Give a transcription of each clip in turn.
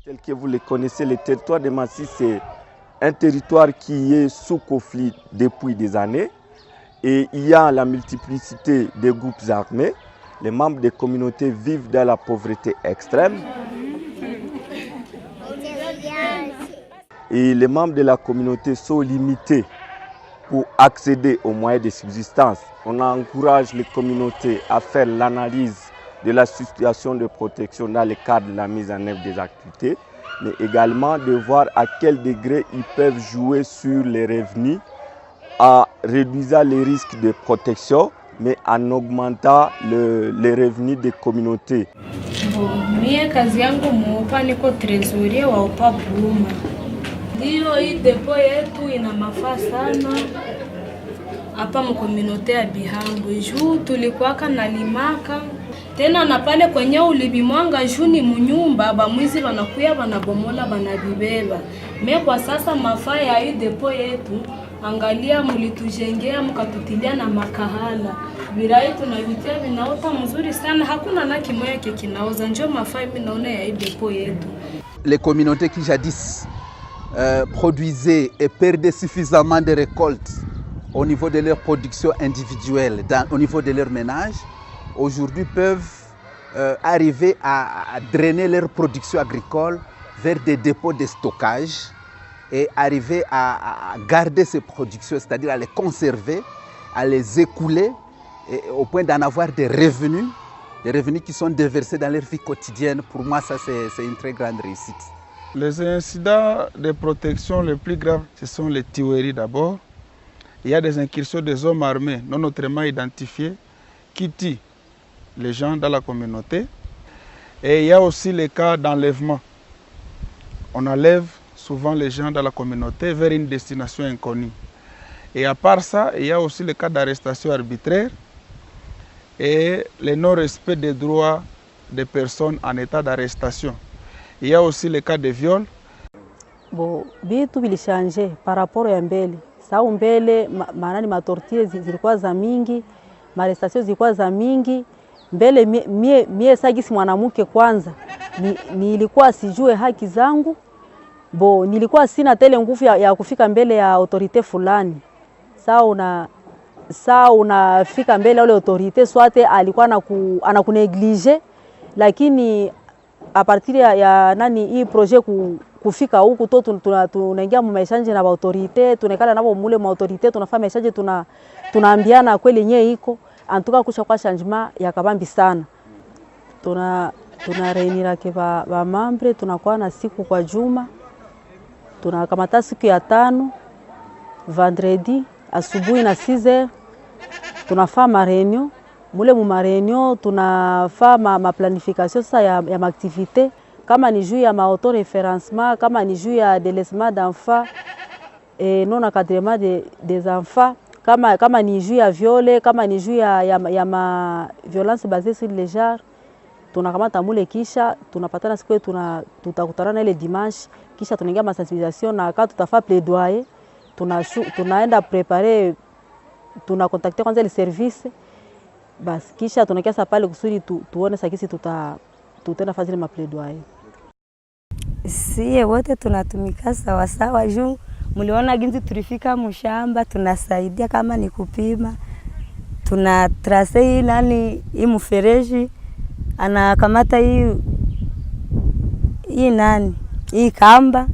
Tel que vous le connaissez, le territoire de Massy, c'est un territoire qui est sous conflit depuis des années. Et il y a la multiplicité des groupes armés. Les membres des communautés vivent dans la pauvreté extrême. Et les membres de la communauté sont limités pour accéder aux moyens de subsistance. On encourage les communautés à faire l'analyse de la situation de protection dans le cadre de la mise en œuvre des activités, mais également de voir à quel degré ils peuvent jouer sur les revenus en réduisant les risques de protection, mais en augmentant les revenus des communautés. Mie kazi yangu muupa niko trezorie wa upa Buma. Ndiyo hii depo yetu ina mafaa sana hapa mkominote ya Bihambo. Juu tulikuwaka na limaka tena na pale kwenye ulibimwanga juu ni munyumba bamwizi wanakuya wanabomola banabibeba. Me kwa sasa mafaa ya hii depo yetu, angalia mulitujengea mkatutilia na makahala. Virai tunavitia vinaota mzuri sana, hakuna na kimoya kikinaoza, njo mafaa mimi naona ya hii depo yetu. Les communautés qui jadis produisaient et perdaient suffisamment de récoltes au niveau de leur production individuelle, au niveau de leur ménage, aujourd'hui peuvent arriver à drainer leur production agricole vers des dépôts de stockage et arriver à garder ces productions, c'est-à-dire à les conserver, à les écouler et au point d'en avoir des revenus qui sont déversés dans leur vie quotidienne. Pour moi, ça c'est une très grande réussite. Les incidents de protection les plus graves, ce sont les tueries d'abord. Il y a des incursions des hommes armés non autrement identifiés qui tuent les gens dans la communauté. Et il y a aussi les cas d'enlèvement. On enlève souvent les gens dans la communauté vers une destination inconnue. Et à part ça, il y a aussi le cas d'arrestation arbitraire et le non-respect des droits des personnes en état d'arrestation. Il y a aussi le cas de viol. Bon, vitu vilishanje par rapport ya mbele. Sao mbele maanani matortile zilikuwa za mingi, marestasio zilikuwa za mingi. Mbele mie sagisi mwanamke kwanza nilikuwa sijue haki zangu. Bo nilikuwa sina tele nguvu ya kufika mbele ya autorite fulani. Saa unafika mbele ya autorite swate alikuwa anakuneglige, lakini a partir ya nani hii projet kufika huku to tunaingia mu message na autorite, tunekala nabo mule mu autorite, tunafanya message, tunaambiana kweli yenyewe iko antuka kusha kwa changement ya kabambi sana. Tuna reunira ke ba membre, tunakuwa na siku kwa juma. Tunakamata siku ya 5 vendredi asubuhi na 6h tunafanya mareunion. Mule mu mareunion tunafanya ma planification sasa ya activité, kama ni juu ya auto référencement, kama ni juu ya délaissement d'enfants et non encadrement des enfants, kama ni juu ya viole, kama ni juu ya ma violence basée sur le genre. Tunakamata mule kisha tunapatana siku tutakutana na ile dimanche, kisha tunaingia ma sensibilisation na wakati tutafanya plaidoyer, tunaenda préparer, tunakontakte kwanza ile service basi, kisha tunakiasa pale kusudi tuone sakisi tutenda fazile ma plaidoyer. Sie wote tunatumika sawa sawa juu mliona ginzi tulifika mshamba, tunasaidia kama ni kupima, tuna trace nani hii mfereji anakamata hii nani hii kamba,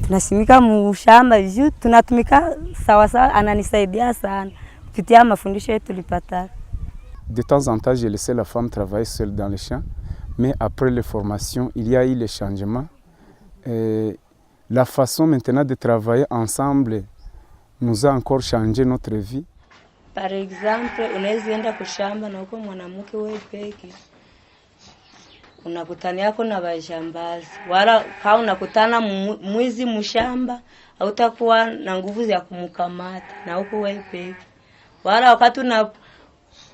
tunasimika mshamba juu tunatumika sawa sawa, ananisaidia sana kupitia mafundisho yetu tulipata. De temps en temps, j'ai laissé la femme travailler seule dans les champs, mais après les formations, il y a eu les changements. Et la façon maintenant de travailler ensemble nous a encore changé notre vie. Par exemple, unaweza enda kushamba na uko mwanamke wewe peke, unakutana yako na bajambazi, wala kama unakutana mwizi mshamba hautakuwa na nguvu ya kumkamata na uko wewe peke. Wala wakati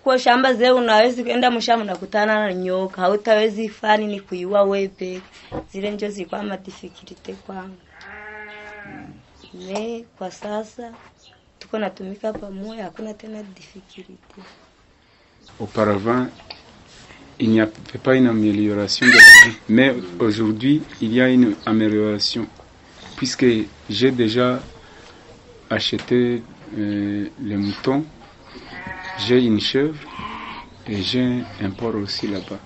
kwa shamba zeo unaweza kwenda mshamba nakutana na nyoka, hautawezi fani ni kuiua wewe peke. Zile ndio zilikuwa madifikirite kwangu. Kwa sasa tuko natumika pamoja, hakuna tena difficulté. Auparavant, il n'y avait pas une amélioration de la vie. Mais aujourd'hui, il y a une amélioration, puisque j'ai déjà acheté les moutons, j'ai une chèvre et j'ai un porc aussi là-bas.